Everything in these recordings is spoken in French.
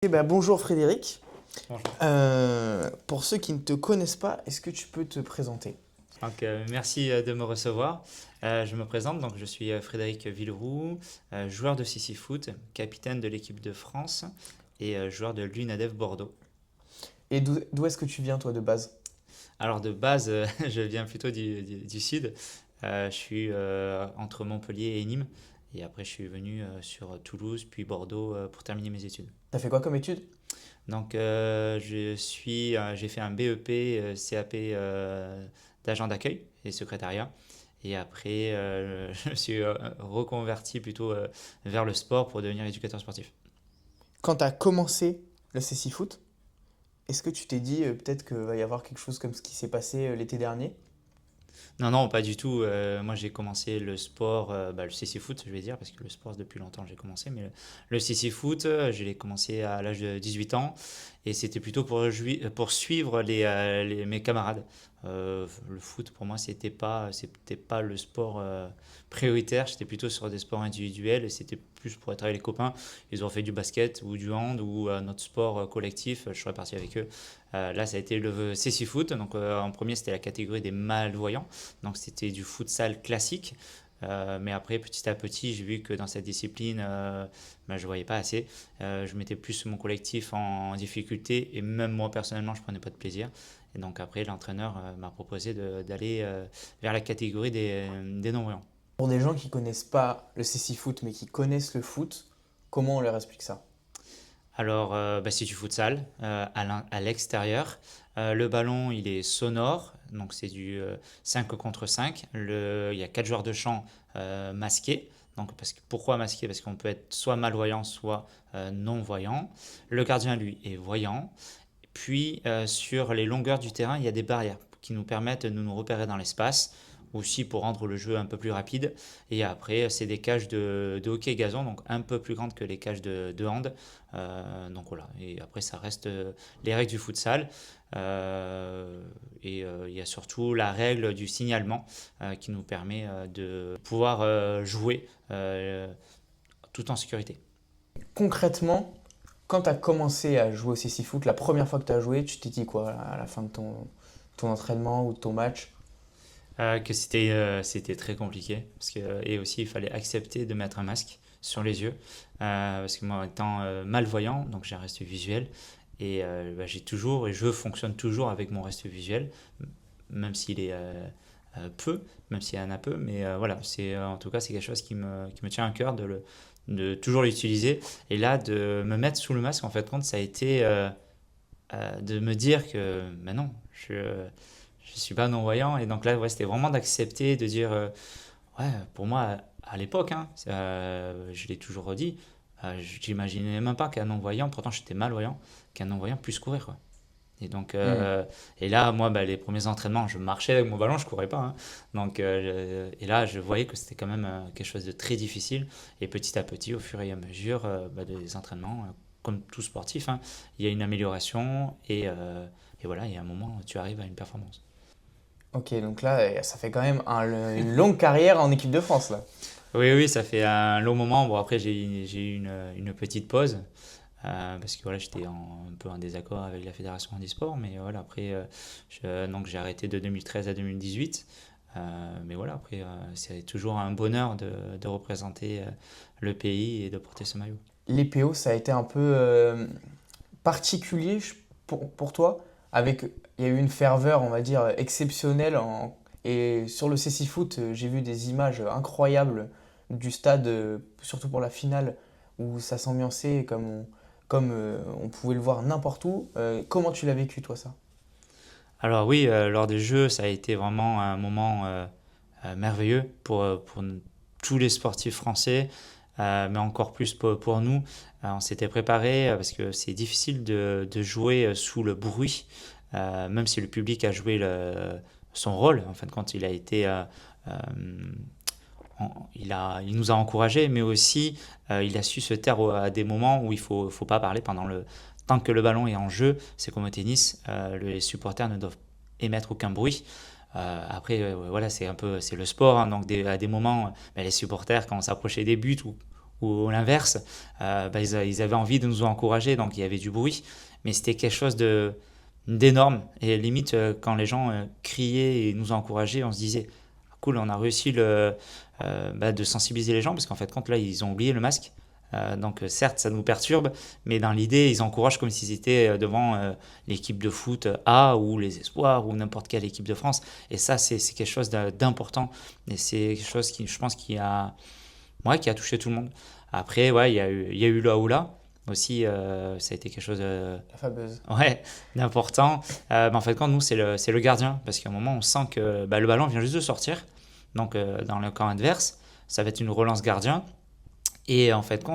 Bonjour Frédéric. Bonjour. Pour ceux qui ne te connaissent pas, est-ce que tu peux te présenter? Merci de me recevoir. Je me présente, donc je suis Frédéric Villeroux, joueur de Sissi Foot, capitaine de l'équipe de France et joueur de l'UNADEF Bordeaux. Et d'où est-ce que tu viens toi de base? Alors de base, je viens plutôt du sud. Je suis entre Montpellier et Nîmes. Et après, je suis venu sur Toulouse, puis Bordeaux pour terminer mes études. T'as fait quoi comme étude? Donc, j'ai fait un BEP, CAP d'agent d'accueil et secrétariat. Et après, je me suis reconverti plutôt vers le sport pour devenir éducateur sportif. Quand tu as commencé le CC Foot, est-ce que tu t'es dit peut-être qu'il va y avoir quelque chose comme ce qui s'est passé l'été dernier? Non, non, pas du tout. Moi, j'ai commencé le sport, le CC foot, je vais dire, parce que le sport, depuis longtemps, j'ai commencé. Mais le CC foot, je l'ai commencé à l'âge de 18 ans. Et c'était plutôt pour suivre mes camarades. Le foot, pour moi, c'était pas le sport prioritaire. J'étais plutôt sur des sports individuels. Et c'était plus pour être avec les copains. Ils ont fait du basket ou du hand ou notre sport collectif. Je serais parti avec eux. Là, ça a été le CC foot. Donc, en premier, c'était la catégorie des malvoyants. Donc c'était du futsal classique. Mais après, petit à petit, j'ai vu que dans cette discipline, je ne voyais pas assez. Je mettais plus mon collectif en difficulté et même moi, personnellement, je ne prenais pas de plaisir. Et donc après, l'entraîneur m'a proposé d'aller vers la catégorie des non-voyants. Pour des gens qui connaissent pas le CC Foot mais qui connaissent le foot, comment on leur explique ça? Alors, c'est du futsal à l'extérieur. Le ballon, il est sonore, donc c'est du 5 contre 5. Il y a 4 joueurs de champ masqués. Donc, pourquoi masqué? Parce qu'on peut être soit malvoyant, soit non-voyant. Le gardien, lui, est voyant. Puis, sur les longueurs du terrain, il y a des barrières qui nous permettent de nous repérer dans l'espace, aussi pour rendre le jeu un peu plus rapide. Et après, c'est des cages de hockey gazon, donc un peu plus grandes que les cages de hand. Donc voilà, et après, ça reste les règles du futsal. Il y a surtout la règle du signalement qui nous permet de pouvoir jouer tout en sécurité. Concrètement, quand tu as commencé à jouer au CC Foot, la première fois que tu as joué, tu t'es dit quoi à la fin de ton entraînement ou de ton match? Que c'était très compliqué et aussi il fallait accepter de mettre un masque sur les yeux parce que moi étant malvoyant donc j'ai un reste visuel et j'ai toujours et je fonctionne toujours avec mon reste visuel même s'il est même s'il y en a peu mais voilà c'est en tout cas c'est quelque chose qui me tient à cœur de toujours l'utiliser et là de me mettre sous le masque en fait compte ça a été de me dire que ben non je suis pas non-voyant et donc là ouais, c'était vraiment d'accepter de dire ouais pour moi à l'époque hein, je l'ai toujours dit j'imaginais même pas qu'un non-voyant pourtant j'étais malvoyant qu'un non-voyant puisse courir quoi. Et donc Hmm. et là moi les premiers entraînements je marchais avec mon ballon je courais pas hein. Donc et là je voyais que c'était quand même quelque chose de très difficile et petit à petit au fur et à mesure des entraînements comme tout sportif hein, il y a une amélioration et voilà il y a un moment où tu arrives à une performance. Ok, donc là, ça fait quand même une longue carrière en équipe de France là. Oui, oui, ça fait un long moment. Bon, après, j'ai eu une petite pause parce que voilà, un peu en désaccord avec la Fédération handisport. Mais voilà, après, donc j'ai arrêté de 2013 à 2018. Mais voilà, après, c'est toujours un bonheur de représenter le pays et de porter ce maillot. Les PO, ça a été un peu particulier pour toi, avec il y a eu une ferveur, on va dire, exceptionnelle. Et sur le CC Foot, j'ai vu des images incroyables du stade, surtout pour la finale, où ça s'ambiançait comme on pouvait le voir n'importe où. Comment tu l'as vécu, toi, ça? Alors oui, lors des Jeux, ça a été vraiment un moment merveilleux pour tous les sportifs français, mais encore plus pour nous. On s'était préparé parce que c'est difficile de jouer sous le bruit, même si le public a joué son rôle. En fin de compte, il a été, euh, il nous a encouragés, mais aussi il a su se taire à des moments où faut pas parler pendant le tant que le ballon est en jeu. C'est comme au tennis, les supporters ne doivent émettre aucun bruit. Après, voilà, c'est le sport, hein, donc à des moments, les supporters, quand on s'approchait des buts ou l'inverse, ils avaient envie de nous encourager, donc il y avait du bruit, mais c'était quelque chose d'énorme. Et limite, quand les gens criaient et nous encourageaient, on se disait, ah, cool, on a réussi de sensibiliser les gens, parce qu'en fait, quand là, ils ont oublié le masque. Donc certes, ça nous perturbe, mais dans l'idée, ils encouragent comme s'ils étaient devant l'équipe de foot A ou les Espoirs ou n'importe quelle équipe de France. Et ça, c'est quelque chose d'important. Et c'est quelque chose qui, je pense, qui a touché tout le monde. Après, ouais, il y a eu le Aoula aussi, ça a été quelque chose La fameuse. ouais, d'important. En fait, quand nous, c'est le gardien, parce qu'à un moment, on sent que le ballon vient juste de sortir, donc dans le camp adverse, ça va être une relance gardien. Et en fait,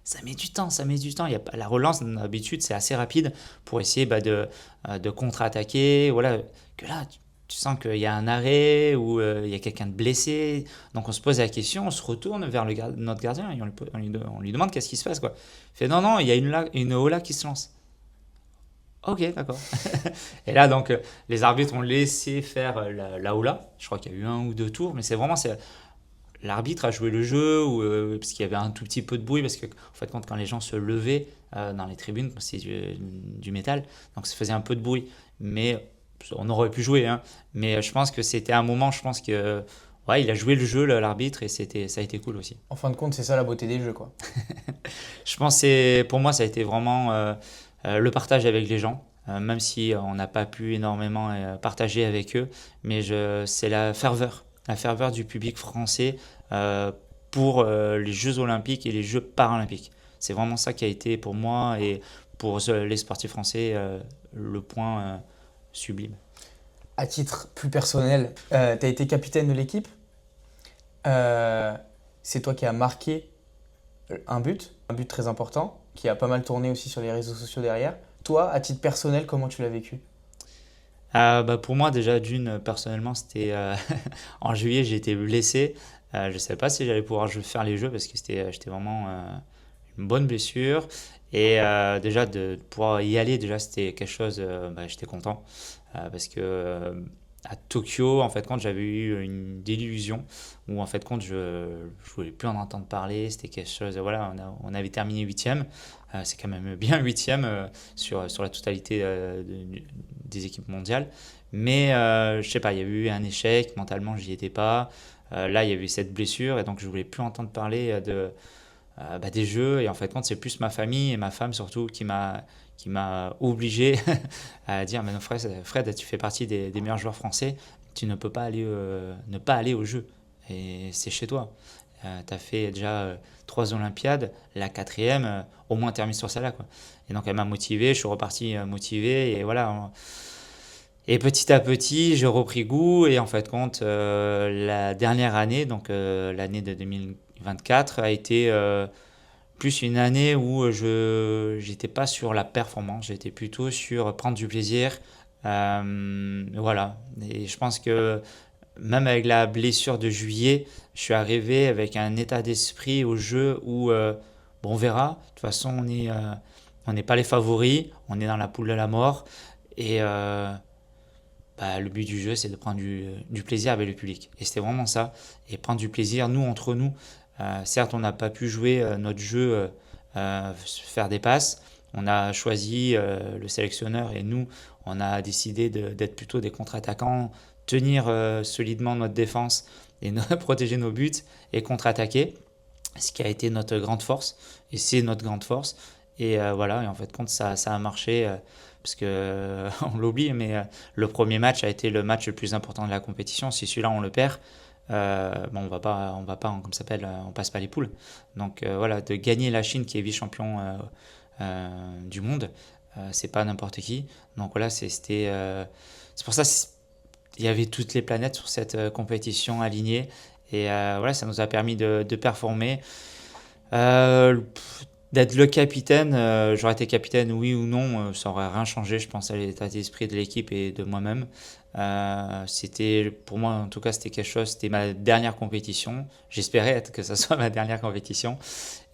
ça met du temps, ça met du temps. Il y a pas, la relance, d'habitude, c'est assez rapide pour essayer de contre-attaquer. Voilà, que là, tu sens qu'il y a un arrêt ou il y a quelqu'un de blessé. Donc on se pose la question, on se retourne vers notre gardien et on lui demande qu'est-ce qui se passe, quoi. Il fait non, non, il y a une Ola qui se lance. Ok, d'accord. Et là, donc, les arbitres ont laissé faire la Ola. Je crois qu'il y a eu un ou deux tours, mais l'arbitre a joué le jeu parce qu'il y avait un tout petit peu de bruit parce que en fait quand les gens se levaient dans les tribunes c'est du métal donc ça faisait un peu de bruit mais on aurait pu jouer hein. Mais je pense que c'était un moment je pense que ouais il a joué le jeu l'arbitre et ça a été cool aussi. En fin de compte, c'est ça la beauté des jeux, quoi. Je pense que pour moi ça a été vraiment le partage avec les gens. Même si on n'a pas pu énormément partager avec eux, mais c'est la ferveur du public français euh, pour les Jeux olympiques et les Jeux paralympiques. C'est vraiment ça qui a été pour moi et pour les sportifs français le point sublime. À titre plus personnel, tu as été capitaine de l'équipe. C'est toi qui as marqué un but très important, qui a pas mal tourné aussi sur les réseaux sociaux derrière. Toi, à titre personnel, comment tu l'as vécu? Pour moi, déjà, personnellement, c'était en juillet, j'ai été blessé. Je ne savais pas si j'allais pouvoir faire les jeux parce que j'étais vraiment une bonne blessure. Et déjà, de pouvoir y aller, déjà, c'était quelque chose, j'étais content. Parce que à Tokyo, en fait, quand j'avais eu une désillusion, où en fait, quand je ne voulais plus en entendre parler, c'était quelque chose, voilà, on avait terminé huitième. C'est quand même bien huitième sur la totalité des équipes mondiales. Mais je sais pas, il y a eu un échec, mentalement, j'y étais pas. Là, il y avait eu cette blessure et donc je voulais plus entendre parler des jeux. Et en fait, quand c'est plus ma famille et ma femme surtout qui m'a obligé à dire mais non, Fred, tu fais partie des meilleurs joueurs français, tu ne peux pas ne pas aller au jeu. Et c'est chez toi. Tu as fait déjà trois Olympiades, la quatrième, au moins termine sur celle-là, quoi. Et donc elle m'a motivé, je suis reparti motivé, et voilà. Et petit à petit, j'ai repris goût, et en fait, compte, la dernière année, donc l'année de 2024, a été plus une année où je n'étais pas sur la performance, j'étais plutôt sur prendre du plaisir. Voilà. Et je pense que même avec la blessure de juillet, je suis arrivé avec un état d'esprit au jeu où bon, on verra. De toute façon, on n'est pas les favoris, on est dans la poule de la mort. Et le but du jeu, c'est de prendre du plaisir avec le public. Et c'était vraiment ça. Et prendre du plaisir, nous, entre nous. Certes, on n'a pas pu jouer notre jeu, faire des passes. On a choisi le sélectionneur et nous, on a décidé d'être plutôt des contre-attaquants, tenir solidement notre défense et protéger nos buts et contre-attaquer, ce qui a été notre grande force et c'est notre grande force. Et voilà, et en fait, compte ça a marché parce que on l'oublie, mais le premier match a été le match le plus important de la compétition. Si celui-là on le perd, bon, on va pas, comme ça s'appelle, on passe pas les poules. Donc voilà, de gagner la Chine qui est vice-champion du monde, c'est pas n'importe qui. Donc voilà, c'est pour ça il y avait toutes les planètes sur cette compétition alignées et voilà, ça nous a permis de performer. D'être le capitaine, j'aurais été capitaine oui ou non, ça aurait rien changé, je pense à l'état d'esprit de l'équipe et de moi-même. C'était pour moi en tout cas c'était quelque chose, c'était ma dernière compétition. J'espérais que ça soit ma dernière compétition.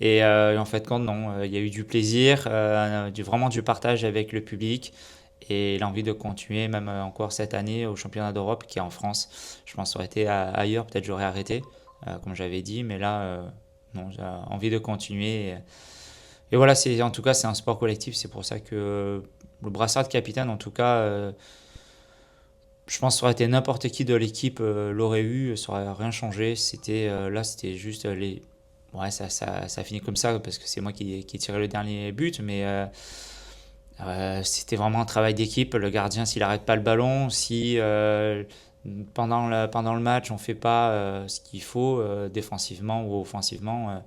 Et en fait quand non, il y a eu du plaisir, vraiment du partage avec le public et l'envie de continuer même encore cette année au championnat d'Europe qui est en France. Je pense que ça aurait été ailleurs, peut-être j'aurais arrêté comme j'avais dit, mais là non, j'ai envie de continuer. Et voilà, en tout cas, c'est un sport collectif. C'est pour ça que le brassard de capitaine, en tout cas, je pense que ça aurait été n'importe qui de l'équipe l'aurait eu, ça aurait rien changé. Là, c'était juste ouais, ça a fini comme ça parce que c'est moi qui ai tiré le dernier but, mais c'était vraiment un travail d'équipe. Le gardien, s'il n'arrête pas le ballon, si pendant le match, on ne fait pas ce qu'il faut défensivement ou offensivement,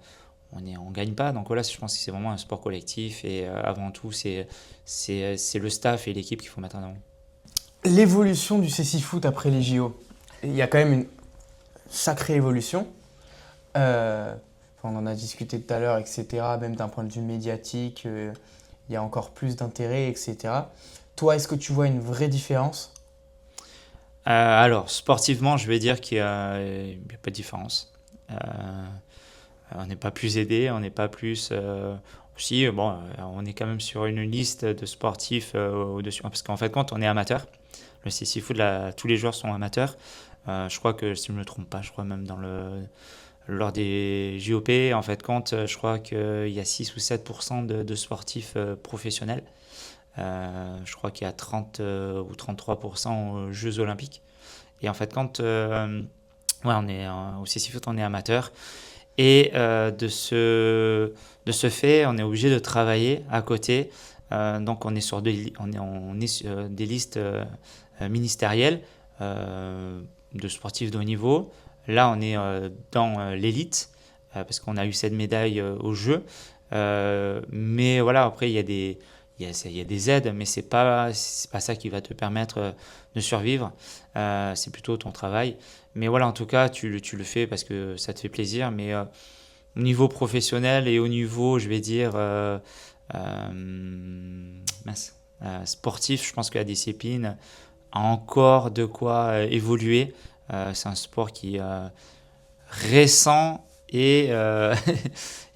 on gagne pas. Donc voilà, je pense que c'est vraiment un sport collectif et avant tout, c'est le staff et l'équipe qu'il faut mettre en avant. L'évolution du cécifoot après les JO, il y a quand même une sacrée évolution. On en a discuté tout à l'heure, etc. Même d'un point de vue médiatique, il y a encore plus d'intérêt, etc. Toi, est-ce que tu vois une vraie différence? Alors, sportivement, je vais dire qu'il n'y a pas de différence. On n'est pas plus aidé, on n'est pas plus. Aussi, bon, on est quand même sur une liste de sportifs au-dessus. Parce qu'en fait, quand on est amateur, le CC Foot, tous les joueurs sont amateurs. Je crois que, si je ne me trompe pas, je crois même lors des JOP, en fait, je crois qu'il y a 6 ou 7% de sportifs professionnels. Je crois qu'il y a 30 ou 33% aux Jeux Olympiques. Et en fait, on est au CC Foot, on est amateur. Et de ce fait, on est obligé de travailler à côté. Donc, on est sur des listes ministérielles de sportifs de haut niveau. Là, on est dans l'élite parce qu'on a eu cette médaille aux Jeux. Mais voilà, après, il y a des aides, mais c'est pas ça qui va te permettre de survivre. C'est plutôt ton travail. Mais voilà, en tout cas, tu le fais parce que ça te fait plaisir. Mais au niveau professionnel et au niveau, je vais dire, sportif, je pense que la discipline a encore de quoi évoluer. C'est un sport qui est récent et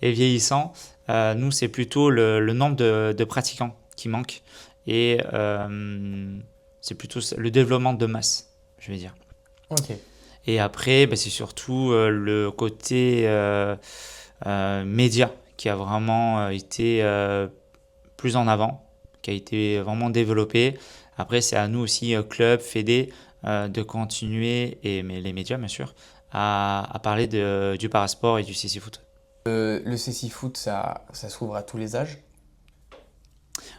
vieillissant. Nous, c'est plutôt le nombre de pratiquants qui manque et c'est plutôt le développement de masse, je vais dire. Ok. Et après, c'est surtout le côté média qui a vraiment été plus en avant, qui a été vraiment développé. Après, c'est à nous aussi, club, fédé, de continuer, mais les médias, bien sûr, à parler du parasport et du CC Foot. Le cécifoot, ça s'ouvre à tous les âges.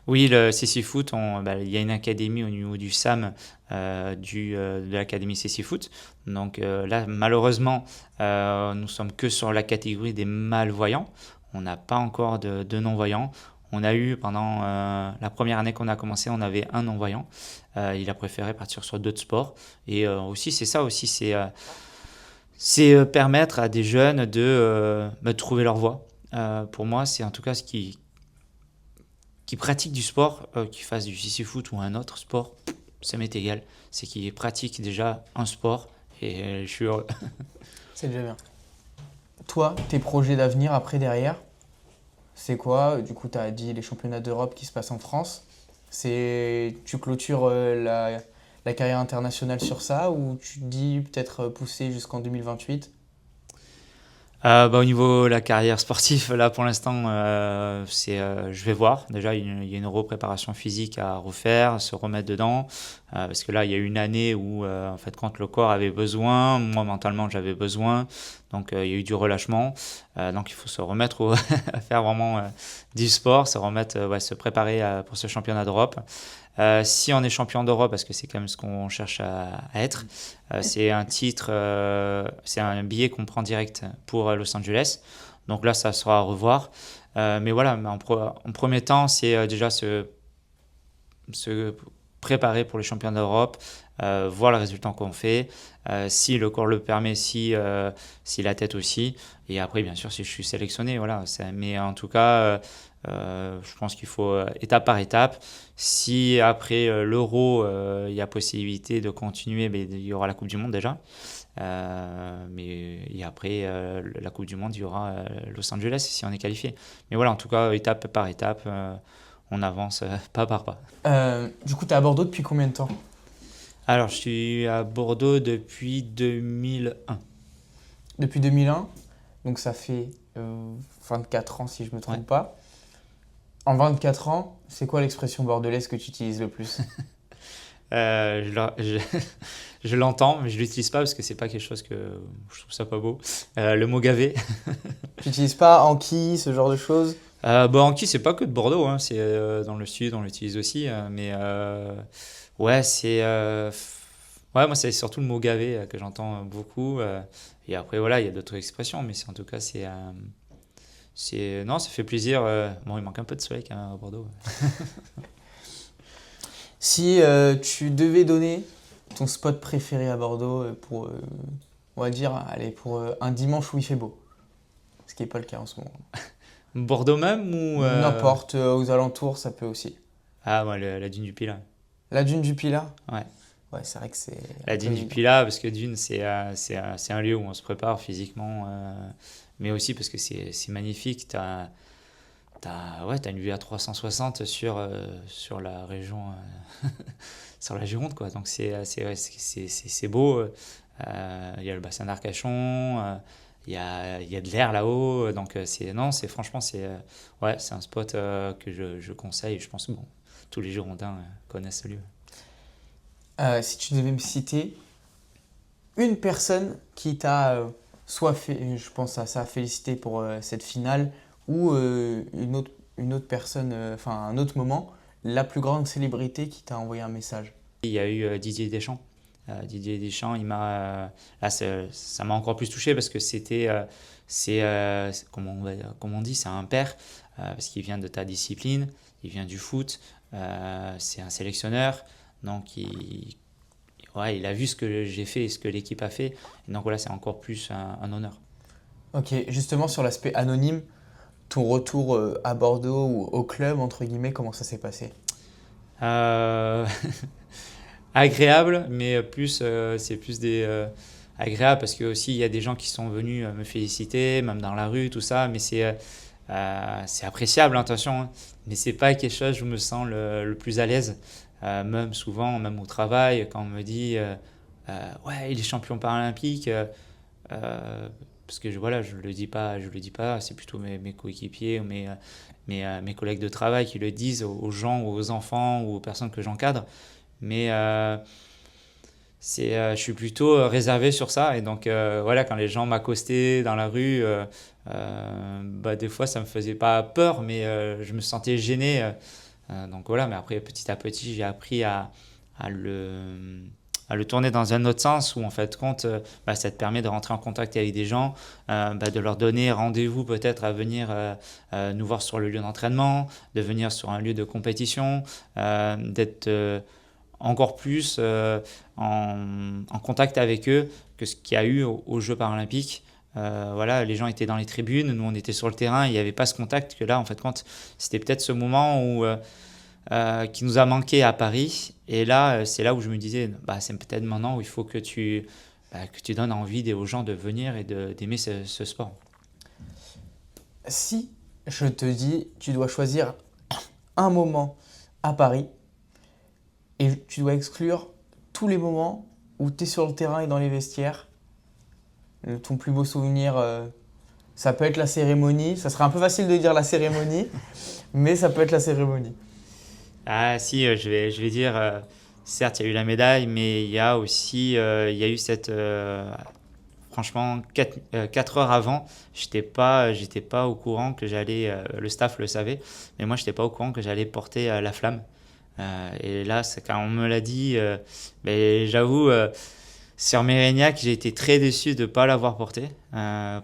Oui, le CC Foot, il y a une académie au niveau du SAM, de l'académie CC Foot. Donc là, malheureusement, nous sommes que sur la catégorie des malvoyants. On n'a pas encore de non-voyants. On a eu, pendant la première année qu'on a commencé, on avait un non-voyant. Il a préféré partir sur d'autres sports. Et aussi, c'est ça aussi, c'est permettre à des jeunes de trouver leur voie. Pour moi, c'est en tout cas ce qui pratiquent du sport, qu'ils fassent du CC Foot ou un autre sport, ça m'est égal. C'est qu'ils pratiquent déjà un sport et je suis heureux. C'est déjà bien. Toi, tes projets d'avenir après, derrière, c'est quoi? Du coup, tu as dit les championnats d'Europe qui se passent en France. Tu clôtures la carrière internationale sur ça ou tu te dis peut-être pousser jusqu'en 2028? Au niveau de la carrière sportive, là pour l'instant, je vais voir. Déjà, il y a une repréparation physique à refaire, se remettre dedans. Parce que là, il y a eu une année où, en fait, quand le corps avait besoin, moi mentalement j'avais besoin. Donc, il y a eu du relâchement. Donc, il faut se remettre à faire vraiment du sport, se préparer pour ce championnat d'Europe. Si on est champion d'Europe, parce que c'est quand même ce qu'on cherche à être, c'est un titre, c'est un billet qu'on prend direct pour Los Angeles. Donc là, ça sera à revoir. Mais voilà, en premier temps, c'est déjà se préparer pour les championnats d'Europe, voir le résultat qu'on fait, si le corps le permet, si la tête aussi. Et après, bien sûr, si je suis sélectionné, voilà. Mais en tout cas, je pense qu'il faut étape par étape. Si après l'Euro, il y a possibilité de continuer, il y aura la Coupe du Monde déjà. Et après la Coupe du Monde, il y aura Los Angeles si on est qualifié. Mais voilà, en tout cas, étape par étape, on avance pas par pas. Du coup, tu es à Bordeaux depuis combien de temps? Alors, je suis à Bordeaux depuis 2001. Depuis 2001, donc ça fait 24 ans si je me Ouais. trompe pas. En 24 ans, c'est quoi l'expression bordelaise que tu utilises le plus? Je l'entends, mais je l'utilise pas parce que c'est pas quelque chose que je trouve ça pas beau. Le mot gavé. Tu n'utilises pas Anki, ce genre de choses? Anki, c'est pas que de Bordeaux, hein, c'est dans le sud, on l'utilise aussi. Mais ouais, ouais, moi, c'est surtout le mot gavé que j'entends beaucoup. Et après, voilà, il y a d'autres expressions, mais en tout cas, non, ça fait plaisir. Bon, il manque un peu de soleil quand même à Bordeaux. Si tu devais donner ton spot préféré à Bordeaux pour, on va dire, allez, pour un dimanche où il fait beau, ce qui n'est pas le cas en ce moment. Bordeaux même ou N'importe, aux alentours, ça peut aussi. Ah, moi, la dune du Pilat. La dune du Pilat? Ouais. Ouais, c'est vrai que c'est un La peu dune du évident. Pilat, parce que dune, c'est un lieu où on se prépare physiquement, mais aussi parce que c'est magnifique. Ouais, t'as une vue à 360 sur la région, sur la Gironde, quoi. Donc ouais, c'est beau. Il y a le bassin d'Arcachon, il y a de l'air là-haut. Donc non, franchement, ouais, c'est un spot que je conseille. Je pense que bon, tous les Girondins connaissent ce lieu. Si tu devais me citer une personne qui t'a soit fait, je pense à ça, félicité pour cette finale, ou une autre personne, enfin un autre moment, la plus grande célébrité qui t'a envoyé un message. Il y a eu Didier Deschamps. Didier Deschamps, là, ça m'a encore plus touché parce que comment on dit, c'est un père, parce qu'il vient de ta discipline, il vient du foot, c'est un sélectionneur, donc ouais, il a vu ce que j'ai fait et ce que l'équipe a fait, et donc voilà, c'est encore plus un honneur. Ok, justement sur l'aspect anonyme, ton retour à Bordeaux ou au club, entre guillemets, comment ça s'est passé? Euh, Agréable, mais c'est plus agréable parce que aussi il y a des gens qui sont venus me féliciter, même dans la rue, tout ça, mais c'est appréciable, hein, attention, hein, mais c'est pas quelque chose où je me sens le plus à l'aise. Même souvent, même au travail, quand on me dit ouais, il est champion paralympique, parce que voilà, je le dis pas, c'est plutôt mes coéquipiers ou mes collègues de travail qui le disent aux gens, aux enfants ou aux personnes que j'encadre. Mais je suis plutôt réservé sur ça. Et donc, voilà, quand les gens m'accostaient dans la rue, bah, des fois, ça me faisait pas peur, mais je me sentais gêné. Donc, voilà, mais après, petit à petit, j'ai appris à à le tourner dans un autre sens où, en fait, compte, bah, ça te permet de rentrer en contact avec des gens, bah, de leur donner rendez-vous peut-être à venir nous voir sur le lieu d'entraînement, de venir sur un lieu de compétition, d'être encore plus en contact avec eux que ce qu'il y a eu aux Jeux paralympiques. Voilà, les gens étaient dans les tribunes, nous on était sur le terrain, il n'y avait pas ce contact que là, en fait, quand c'était peut-être ce moment qui nous a manqué à Paris. Et là, c'est là où je me disais, bah, c'est peut-être maintenant où il faut que tu donnes envie aux gens de venir et d'aimer ce sport. Si je te dis, tu dois choisir un moment à Paris et tu dois exclure tous les moments où tu es sur le terrain et dans les vestiaires, ton plus beau souvenir, ça peut être la cérémonie, ça serait un peu facile de dire la cérémonie, mais ça peut être la cérémonie. Ah si, je vais dire, certes, il y a eu la médaille, mais il y a aussi, il y a eu franchement, 4 heures avant, j'étais pas au courant que le staff le savait, mais moi, j'étais pas au courant que j'allais porter la flamme. Et là, quand on me l'a dit, ben, j'avoue, sur Mérignac, j'ai été très déçu de ne pas l'avoir porté.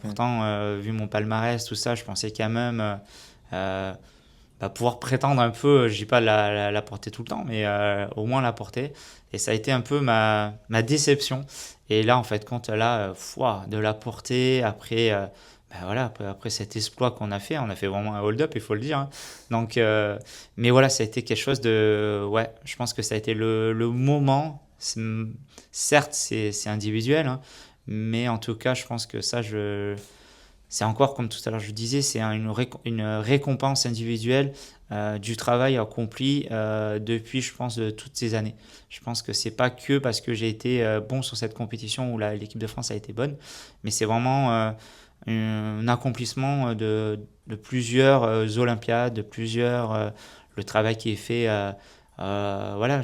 Pourtant, vu mon palmarès, tout ça, je pensais quand même pouvoir prétendre un peu, je dis pas la porter tout le temps, mais au moins la porter. Et ça a été un peu ma déception. Et là, en fait, quand là, de la porter après, voilà, après cet exploit qu'on a fait, on a fait vraiment un hold-up, il faut le dire, hein. Donc, mais voilà, ça a été quelque chose ouais, je pense que ça a été le moment. Certes, c'est individuel, hein, mais en tout cas, je pense que c'est encore, comme tout à l'heure je disais, c'est une récompense individuelle du travail accompli depuis, je pense, de toutes ces années. Je pense que c'est pas que parce que j'ai été bon sur cette compétition où l'équipe de France a été bonne, mais c'est vraiment un accomplissement de plusieurs Olympiades, de plusieurs le travail qui est fait. Voilà,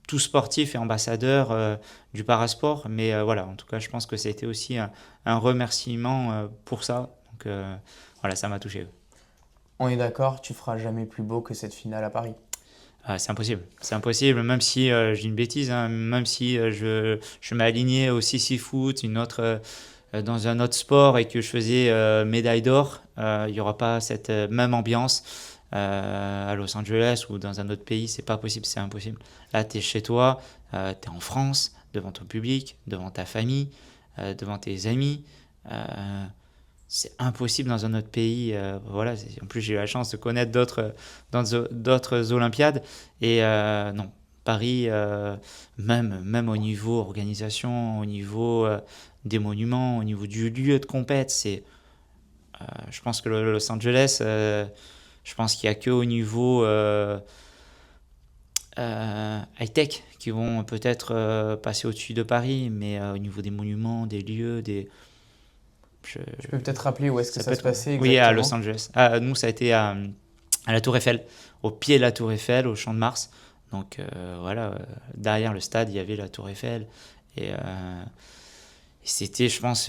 tout sportif et ambassadeur du parasport, mais voilà, en tout cas, je pense que ça a été aussi un remerciement pour ça. Donc voilà, ça m'a touché. On est d'accord, tu feras jamais plus beau que cette finale à Paris. C'est impossible, même si je dis une bêtise, hein, même si je m'alignais au CC Foot, dans un autre sport et que je faisais médaille d'or, il n'y aura pas cette même ambiance à Los Angeles ou dans un autre pays, c'est pas possible, c'est impossible. Là, tu es chez toi, tu es en France, devant ton public, devant ta famille, devant tes amis. C'est impossible dans un autre pays. Voilà, en plus, j'ai eu la chance de connaître d'autres Olympiades. Et non, Paris, même au niveau organisation, au niveau des monuments, au niveau du lieu de compète, je pense que Los Angeles, je pense qu'il n'y a que au niveau high-tech qui vont peut-être passer au-dessus de Paris, mais au niveau des monuments, des lieux, je- Tu peux peut-être rappeler où est-ce que ça ça peut se être. passait Oui, à Los exactement? Angeles. Nous, ça a été à la Tour Eiffel, au pied de la Tour Eiffel, au Champ de Mars. Donc voilà, derrière le stade, il y avait la Tour Eiffel. Et c'était, je pense,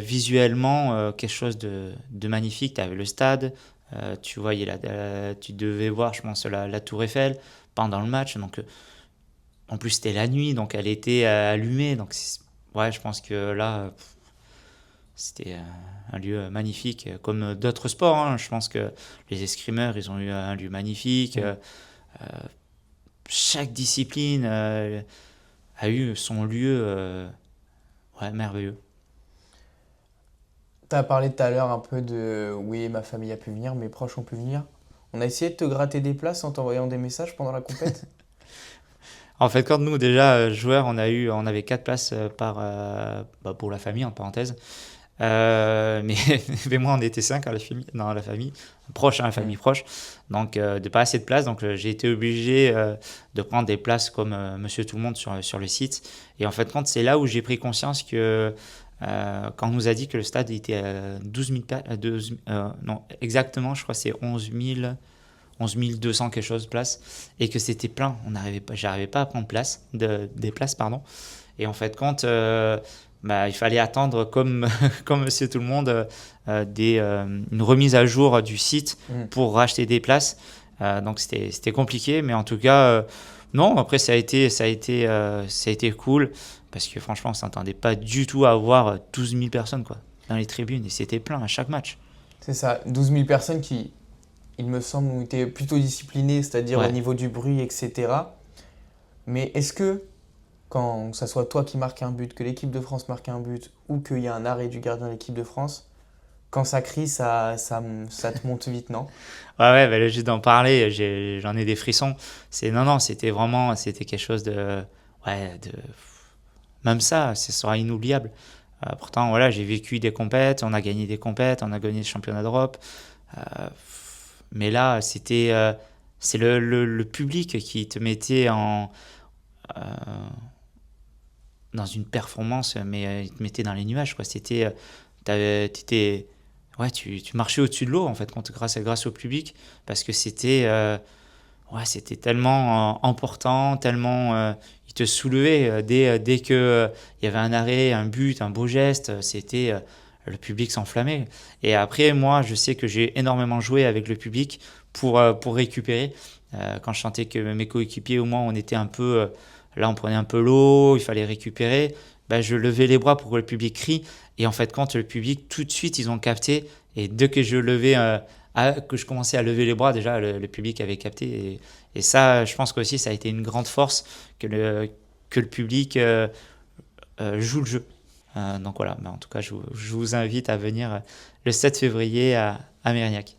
visuellement quelque chose de magnifique. Tu avais le stade, tu voyais tu devais voir, je pense, la Tour Eiffel pendant le match. Donc, en plus, c'était la nuit, donc elle était allumée. Donc, ouais, je pense que là, c'était un lieu magnifique, comme d'autres sports, hein. Je pense que les escrimeurs, ils ont eu un lieu magnifique. Mm. Chaque discipline a eu son lieu ouais, merveilleux. Tu as parlé tout à l'heure un peu de oui, ma famille a pu venir, mes proches ont pu venir. On a essayé de te gratter des places en t'envoyant des messages pendant la compète. En fait, quand nous, déjà, joueurs, on avait 4 places pour la famille, en parenthèse. Mais, mais moi, on était 5 dans la famille, proche, hein, la famille Mm. proche. Donc, de pas assez de place. Donc, j'ai été obligé de prendre des places comme Monsieur Tout le Monde sur le site. Et en fait, c'est là où j'ai pris conscience que quand on nous a dit que le stade était à 12 000 non, exactement, je crois que c'est 11 200 quelque chose de places, et que c'était plein. J'arrivais pas à prendre des places, pardon. Et en fait, il fallait attendre comme Monsieur Tout le Monde une remise à jour du site Mm. pour racheter des places. Donc c'était compliqué, mais en tout cas, non. Après ça a été cool parce que franchement, on s'entendait pas du tout à avoir 12 000 personnes quoi dans les tribunes et c'était plein à chaque match. C'est ça, 12 000 personnes qui, il me semble, ont été plutôt disciplinées, c'est-à-dire au Ouais. niveau du bruit, etc. Mais est-ce que, quand ça soit toi qui marque un but, que l'équipe de France marque un but, ou qu'il y a un arrêt du gardien de l'équipe de France, quand ça crie, ça te monte vite, non? Ouais, bah, juste d'en parler, j'en ai des frissons. Non, c'était quelque chose ouais, même ça, ce sera inoubliable. Pourtant, voilà, j'ai vécu des compètes, on a gagné des compètes, on a gagné le championnat d'Europe. Euh, mais là, c'est le public qui te mettait euh, dans une performance, mais il te mettait dans les nuages, quoi. T'étais, ouais, tu marchais au-dessus de l'eau, en fait, grâce au public, parce que c'était tellement important, tellement il te soulevait dès que il y avait un arrêt, un but, un beau geste, le public s'enflammait. Et après, moi, je sais que j'ai énormément joué avec le public pour récupérer. Quand je sentais que mes coéquipiers, au moins, là, on prenait un peu l'eau, il fallait récupérer. Ben, je levais les bras pour que le public crie. Et en fait, quand le public, tout de suite, ils ont capté. Et dès que que je commençais à lever les bras, déjà, le public avait capté. Et ça, je pense qu'aussi, ça a été une grande force que le public joue le jeu. Donc voilà, en tout cas, je vous invite à venir le 7 février à Mérignac.